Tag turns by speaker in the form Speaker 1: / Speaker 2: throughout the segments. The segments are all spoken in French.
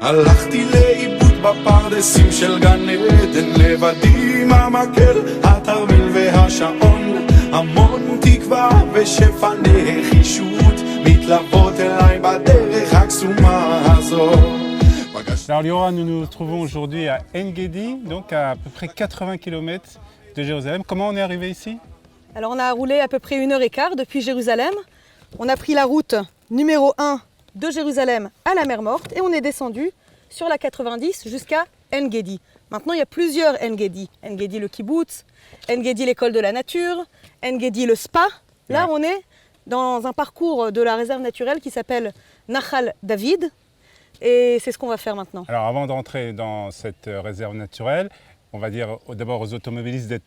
Speaker 1: הלכתי לאיבוד בפרדסים של גן עדן, לבדי עם המקל, התרמיל והשעון, המון תקווה ושפע נחישות מתלוות אליי בדרך הקסומה הזו.
Speaker 2: Alors Liora, nous nous trouvons aujourd'hui à En Gedi, donc à peu près 80 km de Jérusalem. Comment on est arrivé ici?
Speaker 3: Alors on a roulé à peu près 1h15 depuis Jérusalem. On a pris la route numéro 1 de Jérusalem à la mer Morte et on est descendu sur la 90 jusqu'à En Gedi. Maintenant il y a plusieurs En Gedi. En Gedi le kibbutz, En Gedi l'école de la nature, En Gedi le spa. Là on est dans un parcours de la réserve naturelle qui s'appelle Nahal David. Et c'est ce qu'on va faire maintenant.
Speaker 2: Alors avant d'entrer dans cette réserve naturelle, on va dire d'abord aux automobilistes d'être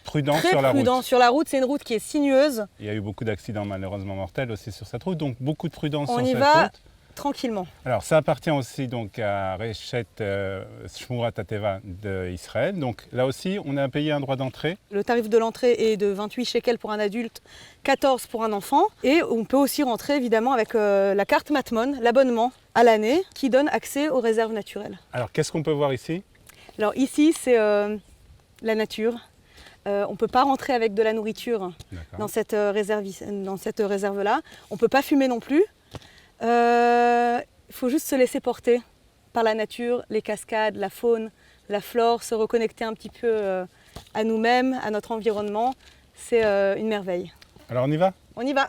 Speaker 2: prudents sur la route. Très prudents
Speaker 3: sur la route, c'est une route qui est sinueuse.
Speaker 2: Il y a eu beaucoup d'accidents malheureusement mortels aussi sur cette route, donc beaucoup de prudence sur cette route.
Speaker 3: On y va tranquillement.
Speaker 2: Alors ça appartient aussi donc à Reshet Shmurat HaTeva d'Israël. Donc là aussi, on a payé un droit d'entrée.
Speaker 3: Le tarif de l'entrée est de 28 shekels pour un adulte, 14 pour un enfant. Et on peut aussi rentrer évidemment avec la carte Matmon, l'abonnement à l'année, qui donne accès aux réserves naturelles.
Speaker 2: Alors qu'est-ce qu'on peut voir ici?
Speaker 3: Alors ici, c'est la nature. On ne peut pas rentrer avec de la nourriture dans cette réserve-là. On ne peut pas fumer non plus. Il faut juste se laisser porter par la nature, les cascades, la faune, la flore, se reconnecter un petit peu à nous-mêmes, à notre environnement. C'est une merveille.
Speaker 2: Alors on y va?
Speaker 3: On y va!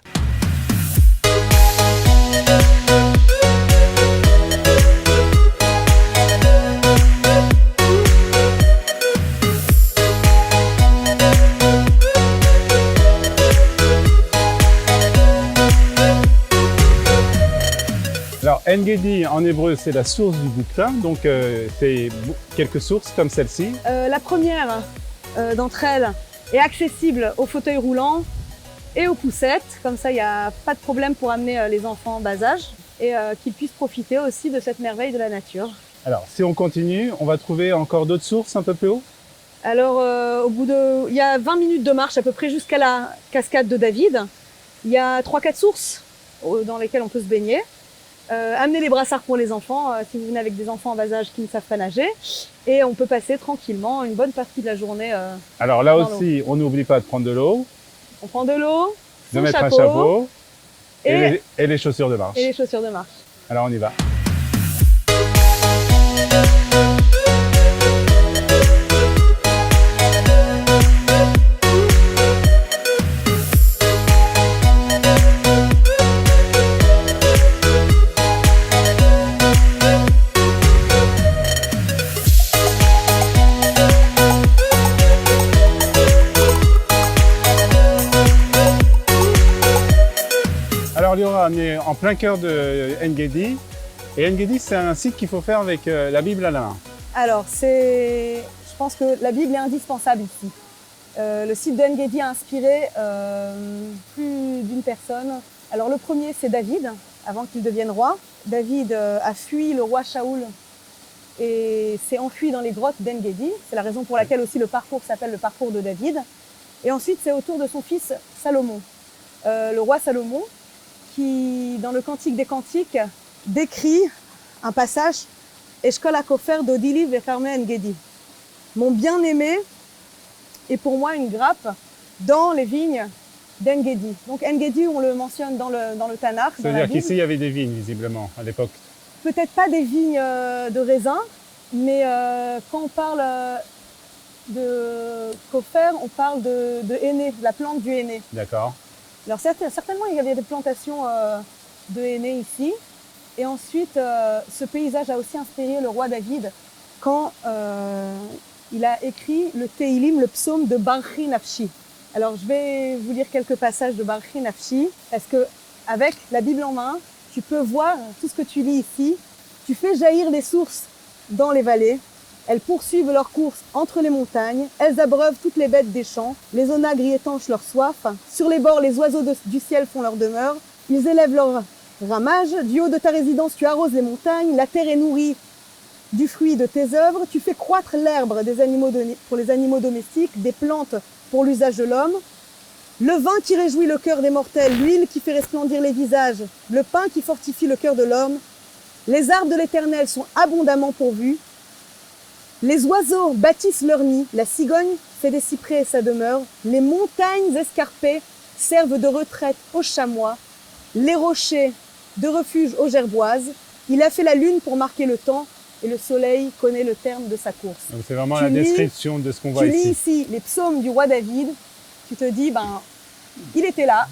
Speaker 2: Alors En Gedi en hébreu c'est la source du Boukta, donc c'est quelques sources comme celle-ci.
Speaker 3: La première d'entre elles est accessible aux fauteuils roulants et aux poussettes, comme ça il n'y a pas de problème pour amener les enfants en bas âge et qu'ils puissent profiter aussi de cette merveille de la nature.
Speaker 2: Alors si on continue, on va trouver encore d'autres sources un peu plus haut?
Speaker 3: Alors il y a 20 minutes de marche à peu près jusqu'à la cascade de David. Il y a 3-4 sources dans lesquelles on peut se baigner. Amenez les brassards pour les enfants si vous venez avec des enfants en bas âge qui ne savent pas nager. Et on peut passer tranquillement une bonne partie de la journée.
Speaker 2: Alors là aussi, on n'oublie pas de prendre de l'eau.
Speaker 3: On prend de l'eau,
Speaker 2: de mettre un chapeau et les chaussures de marche.
Speaker 3: Et les chaussures de marche.
Speaker 2: Alors on y va. Alors Liora, on est en plein cœur de En Gedi. Et En Gedi, c'est un site qu'il faut faire avec la Bible à la main.
Speaker 3: Alors, je pense que la Bible est indispensable ici. Le site d'En Gedi a inspiré plus d'une personne. Alors le premier, c'est David, avant qu'il devienne roi. David a fui le roi Shaoul et s'est enfui dans les grottes d'En Gedi. C'est la raison pour laquelle aussi le parcours s'appelle le parcours de David. Et ensuite, c'est au tour de son fils Salomon. Le roi Salomon, qui, dans le Cantique des Cantiques, décrit un passage « Eshkol hakofer dodili vefarme En Gedi ». Mon bien-aimé est pour moi une grappe dans les vignes d'En Gedi. Donc En Gedi, on le mentionne dans le Tanakh.
Speaker 2: C'est-à-dire qu'ici, il y avait des vignes, visiblement, à l'époque.
Speaker 3: Peut-être pas des vignes de raisin, mais quand on parle de kofer, on parle de henné, de la plante du henné.
Speaker 2: D'accord.
Speaker 3: Alors certainement, il y avait des plantations de henné ici. Et ensuite, ce paysage a aussi inspiré le roi David quand il a écrit le Teilim, le psaume de Barchi Nafshi. Alors, je vais vous lire quelques passages de Barchi Nafshi, parce que avec la Bible en main, tu peux voir tout ce que tu lis ici. Tu fais jaillir les sources dans les vallées. Elles poursuivent leur course entre les montagnes. Elles abreuvent toutes les bêtes des champs. Les onagres y étanchent leur soif. Sur les bords, les oiseaux du ciel font leur demeure. Ils élèvent leur ramage. Du haut de ta résidence, tu arroses les montagnes. La terre est nourrie du fruit de tes œuvres. Tu fais croître l'herbe pour les animaux domestiques, des plantes pour l'usage de l'homme. Le vin qui réjouit le cœur des mortels, l'huile qui fait resplendir les visages, le pain qui fortifie le cœur de l'homme, Les arbres de l'Éternel sont abondamment pourvus. Les oiseaux bâtissent leur nid. La cigogne fait des cyprès sa demeure. Les montagnes escarpées servent de retraite aux chamois. Les rochers de refuge aux gerboises. Il a fait la lune pour marquer le temps et le soleil connaît le terme de sa course.
Speaker 2: Donc c'est vraiment la description de ce qu'on voit
Speaker 3: Tu lis
Speaker 2: ici.
Speaker 3: ici les psaumes du roi David. Tu te dis, il était là,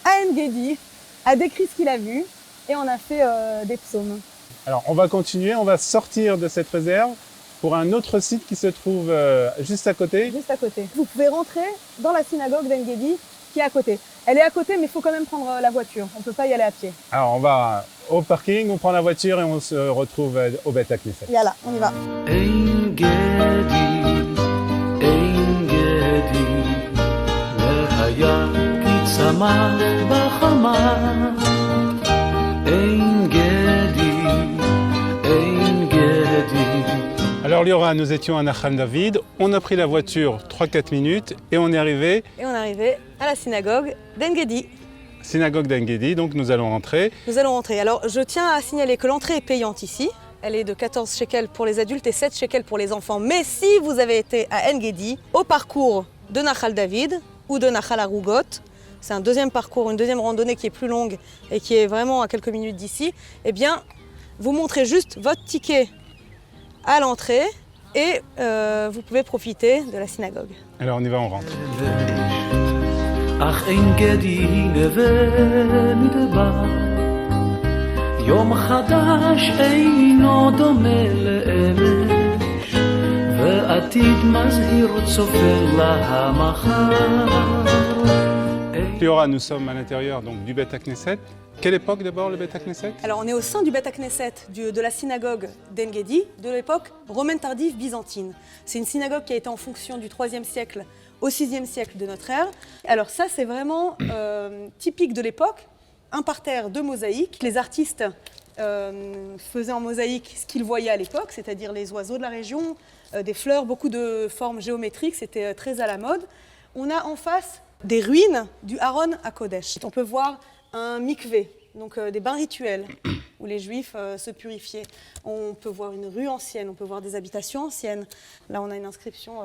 Speaker 3: à En-Gedi, a décrit ce qu'il a vu et on a fait des psaumes.
Speaker 2: Alors on va continuer, on va sortir de cette réserve pour un autre site qui se trouve juste à côté.
Speaker 3: Juste à côté. Vous pouvez rentrer dans la synagogue d'En-Gedi qui est à côté. Elle est à côté, mais il faut quand même prendre la voiture. On ne peut pas y aller à pied.
Speaker 2: Alors on va au parking, on prend la voiture et on se retrouve au Beth Knesset.
Speaker 3: Yalla, on y va.
Speaker 4: Ein Gedi, והיה כי צמח בחמה. Ein Gedi.
Speaker 2: Alors Liora, nous étions à Nachal David, on a pris la voiture 3-4 minutes et on est arrivé
Speaker 3: Et on est arrivé à la synagogue d'En-Gedi.
Speaker 2: synagogue d'En-Gedi, donc nous allons rentrer.
Speaker 3: Nous allons rentrer. Alors, je tiens à signaler que l'entrée est payante ici. Elle est de 14 shekels pour les adultes et 7 shekels pour les enfants. Mais si vous avez été à En-Gedi, au parcours de Nachal David ou de Nachal Arugot, c'est un deuxième parcours, une deuxième randonnée qui est plus longue et qui est vraiment à quelques minutes d'ici, eh bien, vous montrez juste votre ticket à l'entrée et vous pouvez profiter de la synagogue.
Speaker 2: Alors on y va, on rentre.
Speaker 4: אך אין גדי נווה מדבר יום חדש אינו דומה לאמש ועתיד מזהיר צופן למחר
Speaker 2: Liora, nous sommes à l'intérieur donc, du Beth Knesset. Quelle époque d'abord le Beth Knesset?
Speaker 3: Alors on est au sein du Beth Knesset, de la synagogue d'En-Gedi, de l'époque romaine tardive byzantine. C'est une synagogue qui a été en fonction du IIIe siècle au VIe siècle de notre ère. Alors ça c'est vraiment typique de l'époque, un parterre de mosaïques. Les artistes faisaient en mosaïque ce qu'ils voyaient à l'époque, c'est-à-dire les oiseaux de la région, des fleurs, beaucoup de formes géométriques, c'était très à la mode. On a en face des ruines du Haron à Kodesh. On peut voir un mikvé, donc des bains rituels où les Juifs se purifiaient. On peut voir une rue ancienne, on peut voir des habitations anciennes. Là, on a une inscription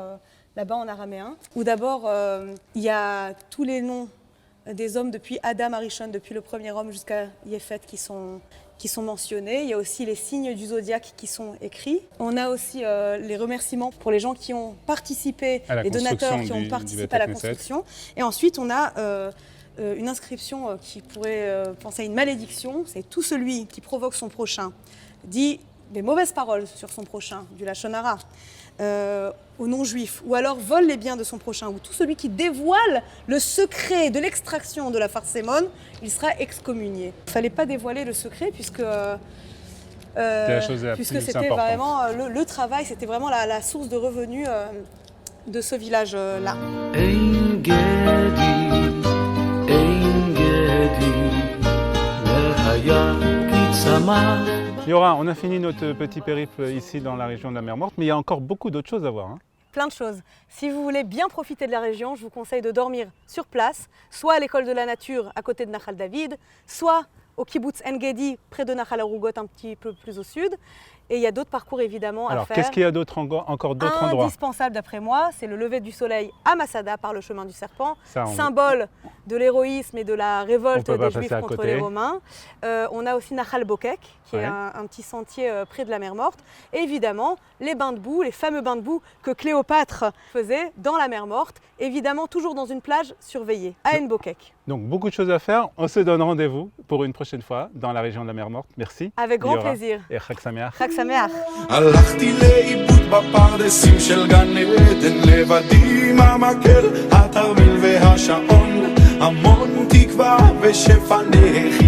Speaker 3: là-bas en araméen, où d'abord, il y a tous les noms des hommes depuis Adam Arishon, depuis le premier homme jusqu'à Yéphet qui sont mentionnés. Il y a aussi les signes du zodiaque qui sont écrits. On a aussi les remerciements pour les gens qui ont participé, les donateurs qui ont participé à la construction. Et ensuite, on a une inscription qui pourrait penser à une malédiction. C'est tout celui qui provoque son prochain, dit des mauvaises paroles sur son prochain, du Lachon Hara, aux non-juifs, ou alors vole les biens de son prochain, ou tout celui qui dévoile le secret de l'extraction de la farsémone, il sera excommunié. Il ne fallait pas dévoiler le secret puisque c'était vraiment le travail, c'était vraiment la source de revenus de ce village-là.
Speaker 2: Liora, on a fini notre petit périple ici dans la région de la Mer Morte, mais il y a encore beaucoup d'autres choses à voir. Hein.
Speaker 3: Plein de choses. Si vous voulez bien profiter de la région, je vous conseille de dormir sur place, soit à l'école de la nature à côté de Nachal David, soit au kibbutz En-Gedi près de Nachal Arugot un petit peu plus au sud. Et il y a d'autres parcours évidemment à faire.
Speaker 2: Alors qu'est-ce qu'il y a encore d'autres endroits?
Speaker 3: Indispensable d'après moi, c'est le lever du soleil à Masada par le chemin du serpent,
Speaker 2: Ça,
Speaker 3: symbole de l'héroïsme et de la révolte des Juifs contre les Romains. On a aussi Nachal Bokek, qui est un petit sentier près de la mer Morte. Et évidemment, les bains de boue, les fameux bains de boue que Cléopâtre faisait dans la mer Morte, évidemment toujours dans une plage surveillée, à En Bokek.
Speaker 2: Donc beaucoup de choses à faire. On se donne rendez-vous pour une prochaine fois dans la région de la Mer Morte. Merci.
Speaker 3: Avec grand
Speaker 2: Liora.
Speaker 3: plaisir.
Speaker 2: Et Chag Sameach.
Speaker 3: Chag Sameach.
Speaker 1: הלכתי לאיבוד בפרדסים של גן עדן לבדי עם המקל, התרמיל והשעון, המון תקווה ושפע נחישות